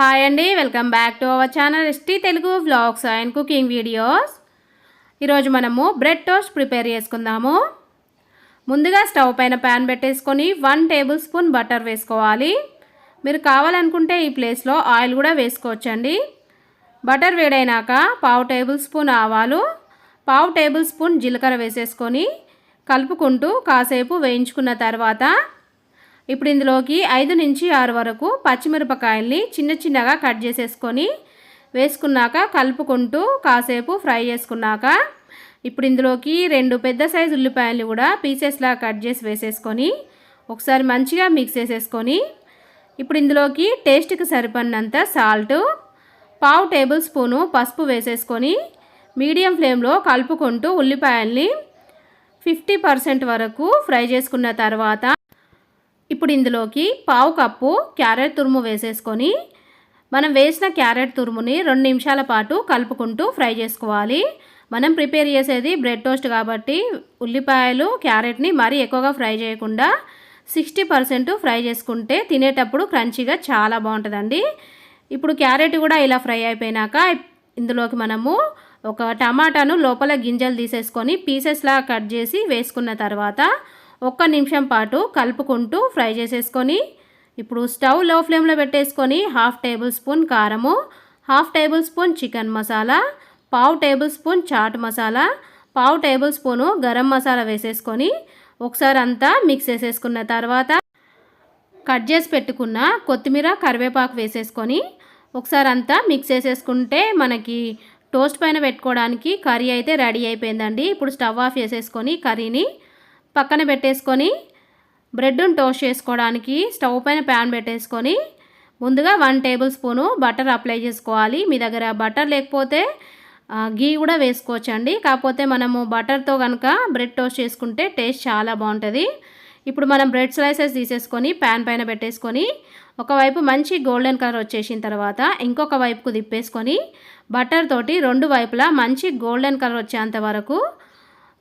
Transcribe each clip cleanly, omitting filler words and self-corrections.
Hi అండి, welcome back to our channel ST Telugu vlogs and cooking videos. ఈరోజు మనము bread toast prepare చేసుకుందాము. ముందుగా స్టవ్ పైన ప్యాన్ పెట్టేసుకొని 1 టేబుల్ స్పూన్ బటర్ వేసుకోవాలి. మీరు కావాలనుకుంటే ఈ ప్లేస్లో ఆయిల్ కూడా వేసుకోవచ్చండి. బటర్ వేడైనాక 1/2 టేబుల్ స్పూన్ ఆవాలు, 1/2 టేబుల్ స్పూన్ జీలకర్ర వేసేసుకొని కలుపుకుంటూ కాసేపు వేయించుకున్న తర్వాత ఇప్పుడు ఇందులోకి 5 నుంచి 6 వరకు పచ్చిమిరపకాయల్ని చిన్న చిన్నగా కట్ చేసేసుకొని వేసుకున్నాక కలుపుకుంటూ కాసేపు ఫ్రై చేసుకున్నాక ఇప్పుడు ఇందులోకి 2 పెద్ద సైజు ఉల్లిపాయలు కూడా పీసెస్లా కట్ చేసి వేసేసుకొని ఒకసారి మంచిగా మిక్స్ చేసేసుకొని ఇప్పుడు ఇందులోకి టేస్ట్కి సరిపడినంత సాల్ట్, 1/2 టేబుల్ స్పూను పసుపు వేసేసుకొని మీడియం ఫ్లేమ్లో కలుపుకుంటూ ఉల్లిపాయల్ని 50% వరకు ఫ్రై చేసుకున్న తర్వాత ఇప్పుడు ఇందులోకి 1/2 కప్పు క్యారెట్ తురుము వేసేసుకొని మనం వేసిన క్యారెట్ తురుముని 2 నిమిషాల పాటు కలుపుకుంటూ ఫ్రై చేసుకోవాలి. మనం ప్రిపేర్ చేసేది బ్రెడ్ టోస్ట్ కాబట్టి ఉల్లిపాయలు క్యారెట్ని మరీ ఎక్కువగా ఫ్రై చేయకుండా 60% ఫ్రై చేసుకుంటే తినేటప్పుడు క్రంచీగా చాలా బాగుంటుందండి. ఇప్పుడు క్యారెట్ కూడా ఇలా ఫ్రై అయిపోయినాక ఇందులోకి మనము ఒక టమాటాను లోపల గింజలు తీసేసుకొని పీసెస్లా కట్ చేసి వేసుకున్న తర్వాత 1 నిమిషం పాటు కలుపుకుంటూ ఫ్రై చేసేసుకొని ఇప్పుడు స్టవ్ లో ఫ్లేమ్లో పెట్టేసుకొని 1/2 టేబుల్ స్పూన్ కారము, 1/2 tablespoon chicken masala, 1/2 tablespoon chaat masala, 1/2 tablespoon garam masala వేసేసుకొని ఒకసారి అంతా మిక్స్ చేసేసుకున్న తర్వాత కట్ చేసి పెట్టుకున్న కొత్తిమీర కరివేపాకు వేసేసుకొని ఒకసారి అంతా మిక్స్ చేసేసుకుంటే మనకి టోస్ట్ పైన పెట్టుకోవడానికి కర్రీ అయితే రెడీ అయిపోయిందండి. ఇప్పుడు స్టవ్ ఆఫ్ చేసేసుకొని కర్రీని పక్కన పెట్టేసుకొని బ్రెడ్ను టోస్ట్ చేసుకోవడానికి స్టవ్ పైన ప్యాన్ పెట్టేసుకొని ముందుగా 1 టేబుల్ స్పూను బటర్ అప్లై చేసుకోవాలి. మీ దగ్గర బటర్ లేకపోతే గీ కూడా వేసుకోవచ్చండి. కాకపోతే మనము బటర్తో కనుక బ్రెడ్ టోస్ట్ చేసుకుంటే టేస్ట్ చాలా బాగుంటుంది. ఇప్పుడు మనం బ్రెడ్ స్లైసెస్ తీసేసుకొని ప్యాన్ పైన పెట్టేసుకొని ఒకవైపు మంచి గోల్డెన్ కలర్ వచ్చేసిన తర్వాత ఇంకొక వైపుకు తిప్పేసుకొని బటర్ తోటి 2 వైపులా మంచి గోల్డెన్ కలర్ వచ్చేంత వరకు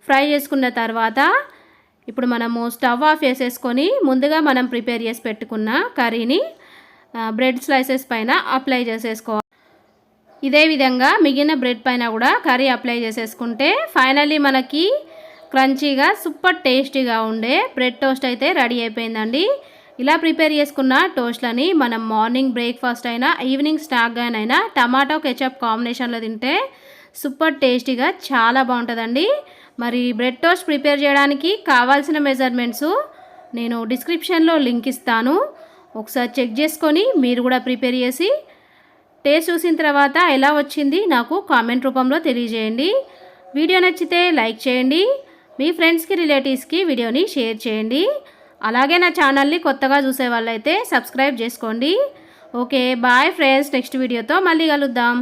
ఫ్రై చేసుకున్న తర్వాత ఇప్పుడు మనము స్టవ్ ఆఫ్ చేసేసుకొని ముందుగా మనం ప్రిపేర్ చేసి పెట్టుకున్న కర్రీని బ్రెడ్ స్లైసెస్ పైన అప్లై చేసేసుకోవాలి. ఇదే విధంగా మిగిలిన బ్రెడ్ పైన కూడా కర్రీ అప్లై చేసేసుకుంటే ఫైనల్లీ మనకి క్రంచీగా సూపర్ టేస్టీగా ఉండే బ్రెడ్ టోస్ట్ అయితే రెడీ అయిపోయిందండి. ఇలా ప్రిపేర్ చేసుకున్న టోస్ట్లని మనం మార్నింగ్ బ్రేక్ఫాస్ట్ అయినా ఈవినింగ్ స్నాక్గానైనా టమాటో కెచప్ కాంబినేషన్లో తింటే సూపర్ టేస్టీగా చాలా బాగుంటుందండి. మరి బ్రెడ్ టోస్ట్ ప్రిపేర్ చేయడానికి కావాల్సిన మెజర్మెంట్స్ నేను డిస్క్రిప్షన్లో లింక్ ఇస్తాను. ఒకసారి చెక్ చేసుకొని మీరు కూడా ప్రిపేర్ చేసి టేస్ట్ చూసిన తర్వాత ఎలా వచ్చింది నాకు కామెంట్ రూపంలో తెలియజేయండి. వీడియో నచ్చితే లైక్ చేయండి, మీ ఫ్రెండ్స్కి రిలేటివ్స్కి వీడియోని షేర్ చేయండి. అలాగే నా ఛానల్ని కొత్తగా చూసే వాళ్ళైతే సబ్స్క్రైబ్ చేసుకోండి. ఓకే, బాయ్ ఫ్రెండ్స్, నెక్స్ట్ వీడియోతో మళ్ళీ కలుద్దాం.